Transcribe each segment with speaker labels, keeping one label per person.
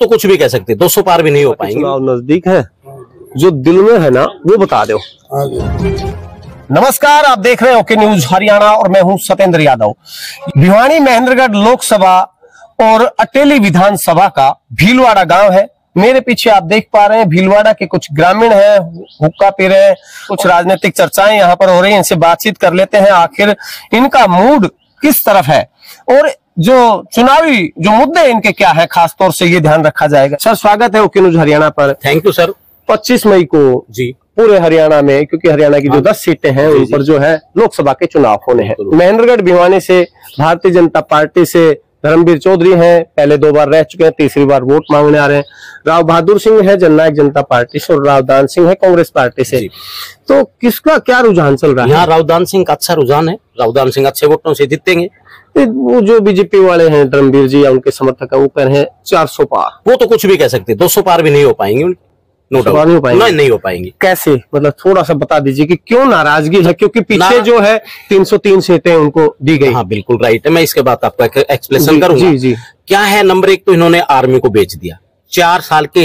Speaker 1: तो कुछ भी कह सकते, 200 पार भी नहीं हो पाएंगे।
Speaker 2: चुनाव नजदीक है, जो दिल में है ना वो बता दो। नमस्कार, आप देख रहे हैं ओके न्यूज हरियाणा और मैं हूं सतेंद्र यादव। भिवानी महेंद्रगढ़ लोकसभा और अटेली विधानसभा का भीलवाड़ा गांव है। मेरे पीछे आप देख पा रहे हैं भीलवाड़ा के कुछ ग्रामीण हैं, हुक्का पी रहे हैं, कुछ राजनीतिक चर्चाएं यहाँ पर हो रही हैं। इनसे बातचीत कर लेते हैं, आखिर इनका मूड किस तरफ है और जो चुनावी जो मुद्दे इनके क्या है, खास तौर से ये ध्यान रखा जाएगा। सर, स्वागत है ओके न्यूज हरियाणा पर।
Speaker 1: Thank you sir.
Speaker 2: 25 मई को
Speaker 1: जी
Speaker 2: पूरे हरियाणा में, क्योंकि हरियाणा की जो 10 सीटें हैं उन पर जो है लोकसभा के चुनाव होने हैं। महेंद्रगढ़ भिवानी से भारतीय जनता पार्टी से धर्मवीर चौधरी हैं, पहले 2 बार रह चुके हैं, तीसरी बार वोट मांगने आ रहे हैं। राव बहादुर सिंह है जननायक जनता पार्टी से और रावदान सिंह है कांग्रेस पार्टी से। तो किसका क्या रुझान चल रहा है?
Speaker 1: यहाँ रावदान सिंह का अच्छा रुझान है, रावदान सिंह अच्छे वोटों से जीतेंगे।
Speaker 2: वो जो बीजेपी वाले हैं धर्मवीर जी या उनके समर्थक है वो कह रहे हैं 400 पार।
Speaker 1: वो तो कुछ भी कह सकते, 200 पार भी नहीं हो पाएंगे उनके, नो डाउट नहीं हो पाएंगे।
Speaker 2: कैसे, मतलब थोड़ा सा बता दीजिए कि क्यों नाराजगी है? क्योंकि पीछे जो है 303 सीटें उनको दी गई।
Speaker 1: हाँ बिल्कुल राइट है, मैं इसके बाद आपको एक्सप्लेनेशन करूंगा।
Speaker 2: जी जी।
Speaker 1: क्या है, नंबर 1 तो इन्होंने आर्मी को बेच दिया, 4 साल के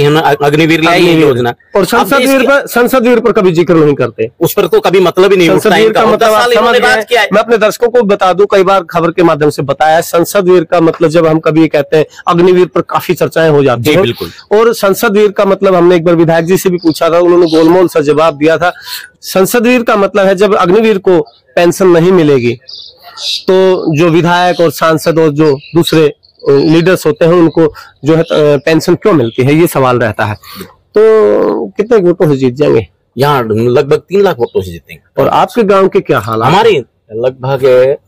Speaker 1: अग्निवीर योजना, और
Speaker 2: संसद वीर पर कभी जिक्र नहीं करते,
Speaker 1: उस पर तो कभी मतलब ही नहीं उठता इनका।
Speaker 2: मैं अपने दर्शकों को बता दूं, कई बार खबर के माध्यम से बताया, संसद वीर का मतलब जब हम कभी कहते हैं अग्निवीर पर काफी चर्चाएं हो जाती है।
Speaker 1: बिल्कुल।
Speaker 2: और संसद वीर का मतलब हमने एक बार विधायक जी से भी पूछा था, उन्होंने गोलमोल सा जवाब दिया था। संसद वीर का मतलब है जब अग्निवीर को पेंशन नहीं मिलेगी तो जो विधायक और सांसद और जो दूसरे लीडर्स होते हैं उनको जो है पेंशन क्यों मिलती है, ये सवाल रहता है। तो कितने वोटों से जीत जाएंगे?
Speaker 1: यहाँ लगभग 3 लाख वोटों से जीतेंगे।
Speaker 2: और आपके गांव के क्या हाल?
Speaker 1: हमारे लगभग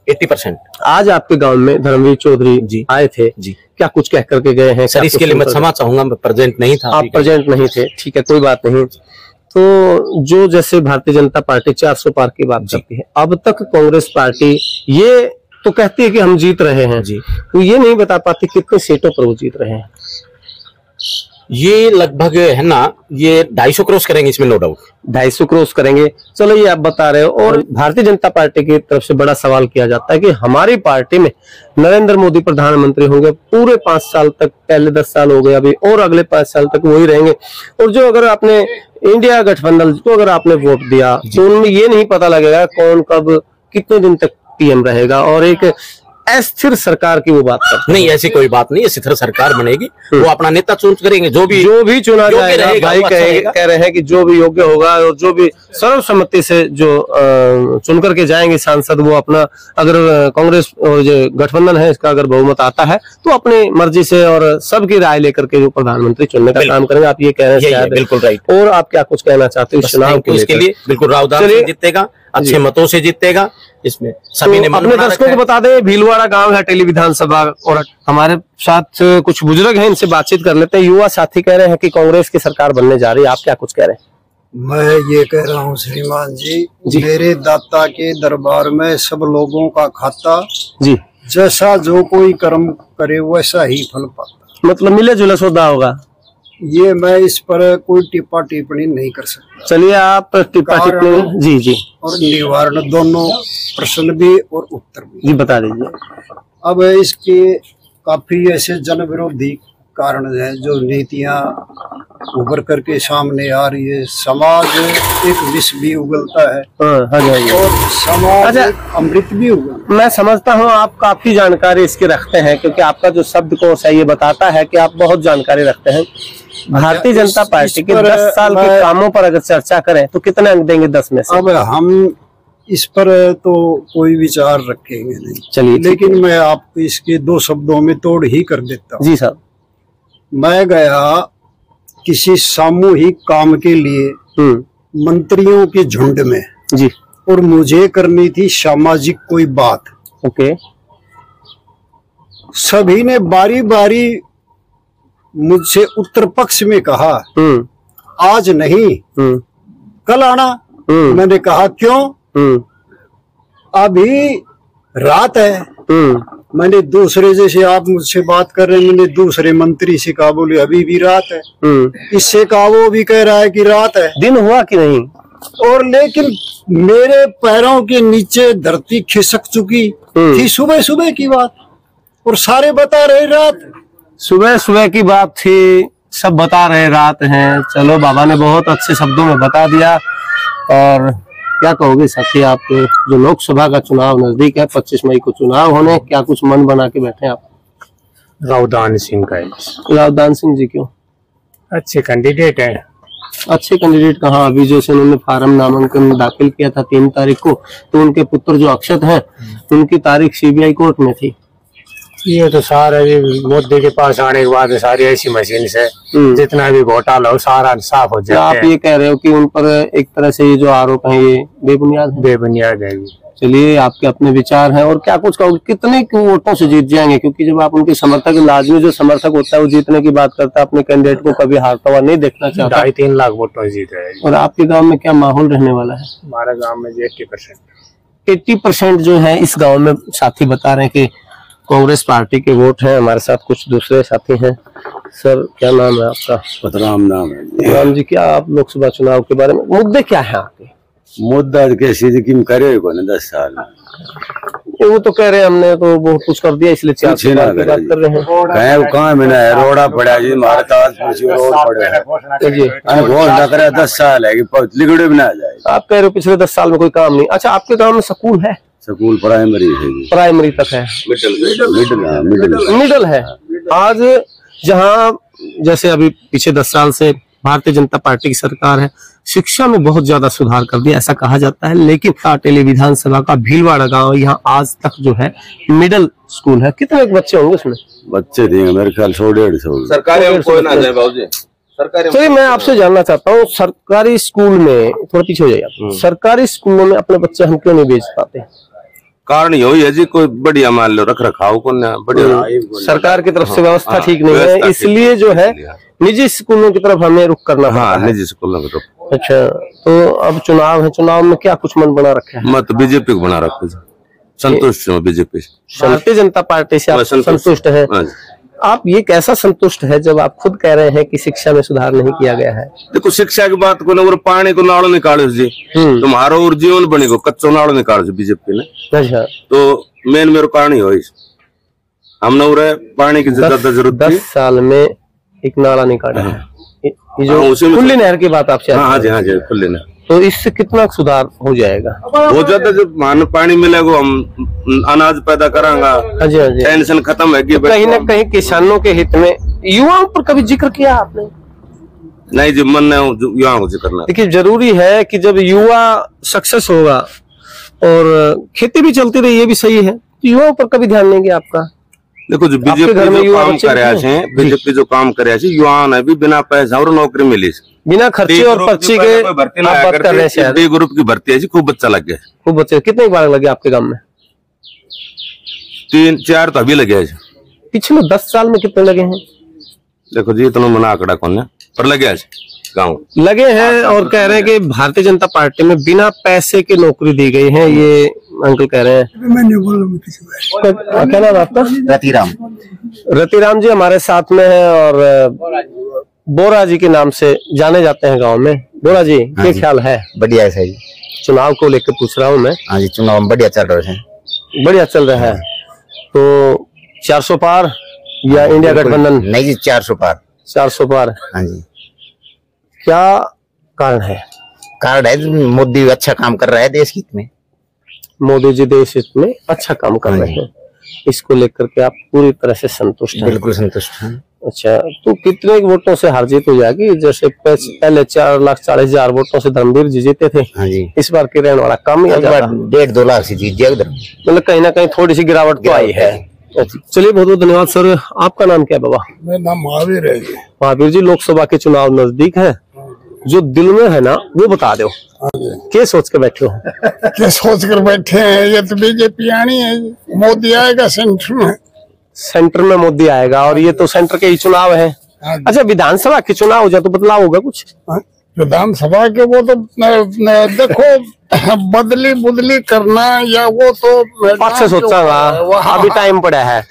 Speaker 1: 80%।
Speaker 2: आज आपके गांव में धर्मवीर चौधरी जी आए थे जी, क्या कुछ कह करके गए हैं?
Speaker 1: सर इसके लिए मैं क्षमा चाहूंगा, मैं प्रेजेंट नहीं था।
Speaker 2: आप प्रेजेंट नहीं थे, ठीक है, कोई बात नहीं। तो जो जैसे भारतीय जनता पार्टी 400 पार की बात करती है, अब तक कांग्रेस पार्टी ये तो कहती है कि हम जीत रहे हैं जी, तो ये नहीं बता पाती कितने सीटों पर वो जीत रहे हैं।
Speaker 1: ये लगभग है ना, ये 250 क्रॉस करेंगे, इसमें नो डाउट
Speaker 2: 250 क्रॉस करेंगे। चलो ये आप बता रहे हो। और भारतीय जनता पार्टी की तरफ से बड़ा सवाल किया जाता है कि हमारी पार्टी में नरेंद्र मोदी प्रधानमंत्री होंगे पूरे 5 साल तक, पहले 10 साल हो गए अभी, और अगले 5 साल तक वही रहेंगे। और जो अगर आपने इंडिया गठबंधन को अगर आपने वोट दिया तो उनमें ये नहीं पता लगेगा कौन कब कितने दिन तक पीएम रहेगा, और एक अस्थिर सरकार की वो बात करते
Speaker 1: नहीं, ऐसी कोई बात नहीं है। स्थिर सरकार बनेगी, वो अपना नेता चुन करेंगे, जो भी चुना जाएगा। भाई
Speaker 2: कह रहे हैं कि जो भी योग्य होगा और जो भी सर्वसम्मति से जो चुन करके जाएंगे सांसद, वो अपना, अगर कांग्रेस और जो गठबंधन है इसका अगर बहुमत आता है तो अपनी मर्जी से और सबकी राय लेकर के जो प्रधानमंत्री चुनने का काम करेंगे। आप ये कह रहे हैं, बिल्कुल राइट। और आप क्या कुछ कहना चाहते हो इस चुनाव
Speaker 1: के लिए? बिल्कुल रावदान जीतेगा, अच्छे मतों से जीतेगा, इसमें सभी ने
Speaker 2: अपने दर्शकों को बता दें भीलवाड़ा गांव है अटेली विधानसभा, और हमारे साथ कुछ बुजुर्ग हैं, इनसे बातचीत कर लेते हैं। युवा साथी कह रहे हैं कि कांग्रेस की सरकार बनने जा रही है, आप क्या कुछ कह रहे हैं?
Speaker 3: मैं ये कह रहा हूँ श्रीमान जी, मेरे दाता के दरबार में सब लोगों का खाता जी, जैसा जो कोई कर्म करे वैसा ही फल पाता,
Speaker 2: मतलब मिले जुले सौदा होगा।
Speaker 3: ये मैं इस पर कोई टिप्पा टिप्पणी नहीं कर सकता।
Speaker 2: चलिए आप टिप्पा टिप्पणी जी जी
Speaker 3: और निवारण दोनों, प्रश्न भी और उत्तर भी
Speaker 2: जी बता दीजिए।
Speaker 3: अब इसके काफी ऐसे जन विरोधी कारण है, जो नीतियां उभर करके सामने आ रही है। समाज एक विष भी उगलता है और समाज अमृत भी उगलता है।
Speaker 2: मैं समझता हूँ आप काफी जानकारी इसकी रखते हैं, क्योंकि आपका जो शब्दकोश है ये बताता है कि आप बहुत जानकारी रखते हैं। भारतीय जनता पार्टी के 10 साल के कामों पर अगर चर्चा करें तो कितने अंक देंगे 10 में से?
Speaker 3: अब हम इस पर तो कोई विचार रखेंगे नहीं,
Speaker 2: चलिए,
Speaker 3: लेकिन मैं आपको इसके 2 शब्दों में तोड़ ही कर देता हूँ।
Speaker 2: जी साहब।
Speaker 3: मैं गया किसी सामूहिक काम के लिए मंत्रियों के झुंड में जी, और मुझे करनी थी सामाजिक कोई बात।
Speaker 2: ओके।
Speaker 3: सभी ने बारी बारी मुझसे उत्तर पक्ष में कहा आज नहीं कल आना। मैंने कहा क्यों? अभी रात है। मैंने दूसरे, जैसे आप मुझसे बात कर रहे हैं, मैंने दूसरे मंत्री से कहा, बोले अभी भी रात है। इससे कहा, वो भी कह रहा है कि रात है।
Speaker 2: दिन हुआ कि नहीं?
Speaker 3: और लेकिन मेरे पैरों के नीचे धरती खिसक चुकी थी सुबह सुबह की बात, और सारे बता रहे रात।
Speaker 2: सुबह सुबह की बात थी, सब बता रहे रात है। चलो बाबा ने बहुत अच्छे शब्दों में बता दिया। और क्या कहोगे साथी आप, जो लोकसभा का चुनाव नजदीक है, 25 मई को चुनाव होने, क्या कुछ मन बना के बैठे आप?
Speaker 4: रावदान सिंह का है।
Speaker 2: रावदान सिंह जी क्यों?
Speaker 4: अच्छे कैंडिडेट हैं।
Speaker 2: अच्छे कैंडिडेट कहाँ? अभी जैसे उन्होंने फार्म नामांकन दाखिल किया था 3 तारीख को, तो उनके पुत्र जो अक्षत हैं, उनकी तारीख CBI कोर्ट में थी।
Speaker 4: ये तो सारे मोदी के पास आने के बाद सारी ऐसी मशीन से जितना भी घोटाला हो सारा साफ हो जाए।
Speaker 2: आप ये कह रहे हो कि उन पर एक तरह से ये जो आरोप है ये बेबुनियाद है?
Speaker 4: बेबुनियाद है।
Speaker 2: चलिए, आपके अपने विचार हैं। और क्या कुछ कहोगे, कितने वोटों से जीत जाएंगे? क्योंकि जब आप उनके समर्थक, लाजमी जो समर्थक होता है वो जीतने की बात करता है, अपने कैंडिडेट को कभी हारता हुआ नहीं देखना चाहता।
Speaker 4: 2.5-3 लाख वोटों से जीत रहे हैं।
Speaker 2: और आपके गांव में क्या माहौल रहने वाला है?
Speaker 4: हमारे गांव में
Speaker 2: 80% जो है इस गांव में साथी बता रहे हैं कि कांग्रेस पार्टी के वोट हैं। हमारे साथ कुछ दूसरे साथी हैं। सर, क्या नाम है आपका?
Speaker 5: पतराम नाम है।
Speaker 2: राम जी, क्या आप लोकसभा चुनाव के बारे में, मुद्दे क्या है आपके?
Speaker 5: मुद्दा कैसी करे को 10 साल
Speaker 2: वो तो कह रहे हैं हमने तो बहुत कुछ कर दिया, इसलिए 4 साल की बात कर रहे हैं।
Speaker 5: कहाँ में है रोड़ा पड़ा जी, हमारे रोड पड़े हैं
Speaker 2: जी।
Speaker 5: बहुत लग रहा है 10 साल है कि लिगड़े भी ना जाए।
Speaker 2: आप कह रहे हो पिछले 10 साल में कोई काम नहीं। अच्छा, आपके गांव में स्कूल है?
Speaker 5: स्कूल प्राइमरी है,
Speaker 2: प्राइमरी तक है, मिडिल है। आज जहां जैसे अभी पीछे 10 साल से भारतीय जनता पार्टी की सरकार है, शिक्षा में बहुत ज्यादा सुधार कर दिया ऐसा कहा जाता है, लेकिन अटेली विधानसभा का भीलवाड़ा गांव, यहाँ आज तक जो है मिडिल स्कूल है। कितने बच्चे होंगे उसमें?
Speaker 5: बच्चे देंगे मेरे ख्याल 100-150।
Speaker 6: सरकारी कोई ना जाए बाबूजी। सरकारी
Speaker 2: चलिए, मैं आपसे जानना चाहता हूँ, सरकारी स्कूल में, थोड़ा पीछे हो जाइए आप, सरकारी स्कूलों में अपने बच्चे हम क्यों नहीं भेज पाते?
Speaker 6: कारण यही है जी, कोई बढ़िया मान लो रख रखाव को ना बढ़िया,
Speaker 2: सरकार की तरफ से व्यवस्था ठीक नहीं है, इसलिए जो है निजी स्कूलों की तरफ हमें रुख करना पड़ता है।
Speaker 6: निजी स्कूलों की तरफ।
Speaker 2: अच्छा, तो अब चुनाव है, चुनाव में क्या कुछ मन बना रखा है?
Speaker 6: मत बीजेपी को बना रखो, संतुष्ट हूँ बीजेपी।
Speaker 2: भारतीय जनता पार्टी से आप संतुष्ट है? आप ये कैसा संतुष्ट है जब आप खुद कह रहे हैं कि शिक्षा में सुधार नहीं किया गया है?
Speaker 6: देखो, शिक्षा की बात को ना, पानी को नाड़ो निकालो जी, तुम्हारो और जीवन बनेगो, कच्चो नाड़ो निकालो जी बीजेपी ने।
Speaker 2: अच्छा,
Speaker 6: तो मेन मेरे कारण ही हो, हमने उरे पानी की ज्यादा जरूरत
Speaker 2: 10 साल में एक नाला निकाला है। ये जो खुली नहर की बात आपसे,
Speaker 6: हाँ जी, हाँ जी, खुली नहर,
Speaker 2: तो इससे कितना सुधार हो जाएगा?
Speaker 6: हो जाता, जब मान पानी मिलेगा हम अनाज पैदा करांगा, टेंशन खत्म है।
Speaker 2: तो कहीं ना कहीं किसानों के हित में युवाओं पर कभी जिक्र किया आपने?
Speaker 6: नहीं जी, मन नहीं युवाओं को जिक्र करना।
Speaker 2: देखिए, जरूरी है कि जब युवा सक्सेस होगा और खेती भी चलती रही, ये भी सही है, तो युवाओं पर कभी ध्यान देंगे आपका?
Speaker 6: देखो, जो बीजेपी जो काम करे, बीजेपी जो काम करे, युवा ने भी बिना पैसा और नौकरी मिली, बिना
Speaker 2: खर्चे और पर्ची के
Speaker 6: भर्ती ग्रुप की भर्ती है जी, खूब बच्चा लग गया।
Speaker 2: खूब बच्चे कितने बार लगे आपके गांव में?
Speaker 6: 3-4 तो अभी लगे।
Speaker 2: पिछले 10 साल में कितने लगे हैं?
Speaker 6: देखो जी, इतना मना आंकड़ा कौन है, पर लगे गाँव
Speaker 2: लगे हैं। और कह रहे हैं कि भारतीय जनता पार्टी में बिना पैसे के नौकरी दी गई है, ये अंकल कह रहे हैं। क्या नाम आपका?
Speaker 7: रतिराम।
Speaker 2: रतिराम जी हमारे साथ में है और बोरा जी के नाम से जाने जाते हैं गांव में। बोरा जी, क्या ख्याल है?
Speaker 7: बढ़िया है सही।
Speaker 2: चुनाव को लेकर पूछ रहा हूँ मैं।
Speaker 7: हाँ जी, चुनाव बढ़िया चल रहे हैं।
Speaker 2: बढ़िया चल रहा है। तो 400 पार या इंडिया गठबंधन?
Speaker 7: नहीं जी, 400 पार।
Speaker 2: 400 पार।
Speaker 7: हाँ जी।
Speaker 2: क्या कारण है?
Speaker 7: कारण है मोदी अच्छा काम कर रहा है देश हित में।
Speaker 2: मोदी जी देश हित में अच्छा काम कर रहे हैं, इसको लेकर के आप पूरी तरह से संतुष्ट हैं?
Speaker 7: बिल्कुल संतुष्ट हैं।
Speaker 2: अच्छा, तो कितने वोटों से हार जीत हो जाएगी? जैसे पहले 4,40,000 वोटों से धर्मवीर जी जीते थे।
Speaker 7: हाँ जी।
Speaker 2: इस बार की रहने वाला कम या
Speaker 7: 1.5-2 लाख से जीत गया उधर।
Speaker 2: मतलब कहीं ना कहीं थोड़ी सी गिरावट तो आई है। चलिए, बहुत बहुत धन्यवाद सर। आपका नाम क्या है बाबा?
Speaker 8: मेरा नाम महावीर है जी।
Speaker 2: महावीर जी, लोकसभा के चुनाव नजदीक है, जो दिल में है ना वो बता दो। क्या सोच के बैठे हो?
Speaker 8: क्या सोच कर बैठे हैं? ये तो बीजेपी आनी है, मोदी आएगा सेंटर में।
Speaker 2: सेंटर में मोदी आएगा, और ये तो सेंटर के ही चुनाव है। अच्छा, विधानसभा के चुनाव हो जाए तो बदलाव होगा कुछ?
Speaker 8: विधानसभा के वो तो देखो बदली बुदली करना या वो तो
Speaker 2: पाँच से सोचा, अभी टाइम पड़ा है।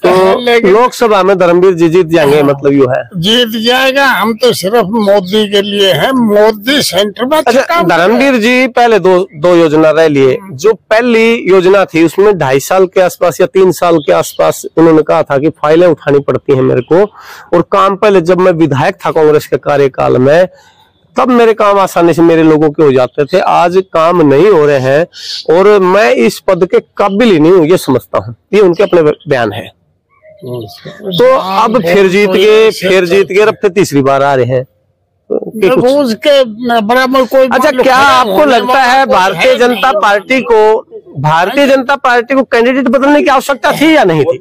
Speaker 2: तो लोकसभा में धर्मवीर जी जीत जाएंगे, मतलब यू है
Speaker 8: जीत जाएगा। हम तो सिर्फ मोदी के लिए हैं, मोदी सेंटर में।
Speaker 2: अच्छा, धर्मवीर जी पहले दो योजना रह लिए। जो पहली योजना थी उसमें 2.5 साल के आसपास या 3 साल के आसपास उन्होंने कहा था कि फाइलें उठानी पड़ती हैं मेरे को, और काम पहले जब मैं विधायक था कांग्रेस के कार्यकाल में तब मेरे काम आसानी से मेरे लोगों के हो जाते थे। आज काम नहीं हो रहे हैं और मैं इस पद के काबिल ही नहीं हूँ, ये समझता हूँ। ये उनके अपने बयान है। तो अब फिर जीत गए, अब फिर तीसरी बार आ रहे हैं।
Speaker 8: उसके बराबर कोई।
Speaker 2: अच्छा, क्या आपको लगता है भारतीय जनता पार्टी को कैंडिडेट बदलने की आवश्यकता थी या नहीं थी?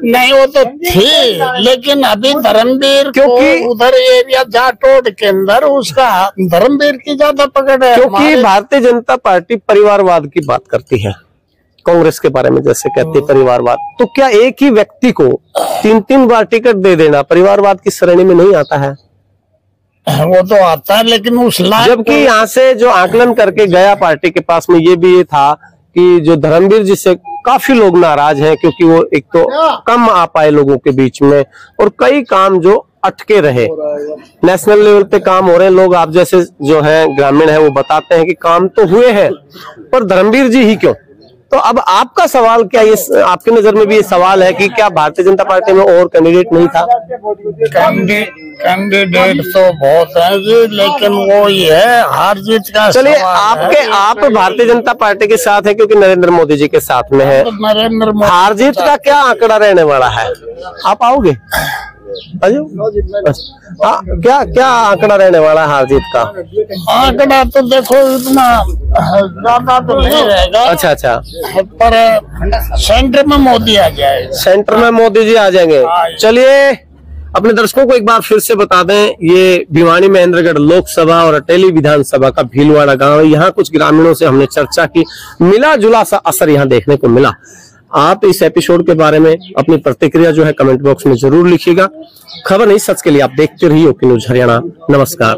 Speaker 8: नहीं, वो तो थी, लेकिन अभी धर्मवीर, क्योंकि उधर एरिया जाटोड़ के अंदर उसका धर्मवीर की ज्यादा पकड़ है।
Speaker 2: क्योंकि भारतीय जनता पार्टी परिवारवाद की बात करती है, कांग्रेस के बारे में जैसे कहते हैं परिवारवाद। तो क्या एक ही व्यक्ति को 3 बार टिकट दे देना परिवारवाद की श्रेणी में नहीं आता है?
Speaker 8: वो तो आता है, लेकिन उस
Speaker 2: जबकि यहाँ से जो आकलन करके गया पार्टी के पास में, ये भी ये था कि जो धर्मवीर जी से काफी लोग नाराज हैं क्योंकि वो एक तो कम आ पाए लोगों के बीच में, और कई काम जो अटके रहे। नेशनल लेवल पे काम हो रहे हैं, लोग आप जैसे जो हैं ग्रामीण है वो बताते हैं कि काम तो हुए हैं, पर धर्मवीर जी ही क्यों? तो अब आपका सवाल क्या, ये आपकी नजर में भी ये सवाल है कि क्या भारतीय जनता पार्टी में और कैंडिडेट नहीं था?
Speaker 8: कैंडिडेट तो बहुत है जी, लेकिन वो ये है हार जीत का।
Speaker 2: चलिए, आप भारतीय जनता पार्टी के साथ है क्योंकि नरेंद्र मोदी जी के साथ में है।
Speaker 8: नरेंद्र मोदी
Speaker 2: हार जीत का क्या आंकड़ा रहने वाला है? आप आओगे? क्या आंकड़ा रहने वाला है हार जीत का?
Speaker 8: आंकड़ा तो देखो इतना ज्यादा तो नहीं रहेगा।
Speaker 2: अच्छा,
Speaker 8: पर सेंटर में मोदी आ जाएगा।
Speaker 2: सेंटर में मोदी जी आ जाएंगे। चलिए, अपने दर्शकों को एक बार फिर से बता दें, ये भिवानी महेंद्रगढ़ लोकसभा और अटेली विधानसभा का भीलवाड़ा गांव है। यहाँ कुछ ग्रामीणों से हमने चर्चा की, मिला जुला सा असर यहाँ देखने को मिला। आप इस एपिसोड के बारे में अपनी प्रतिक्रिया जो है कमेंट बॉक्स में जरूर लिखिएगा। खबर नहीं सच के लिए आप देखते रहिए ओपी न्यूज हरियाणा। नमस्कार।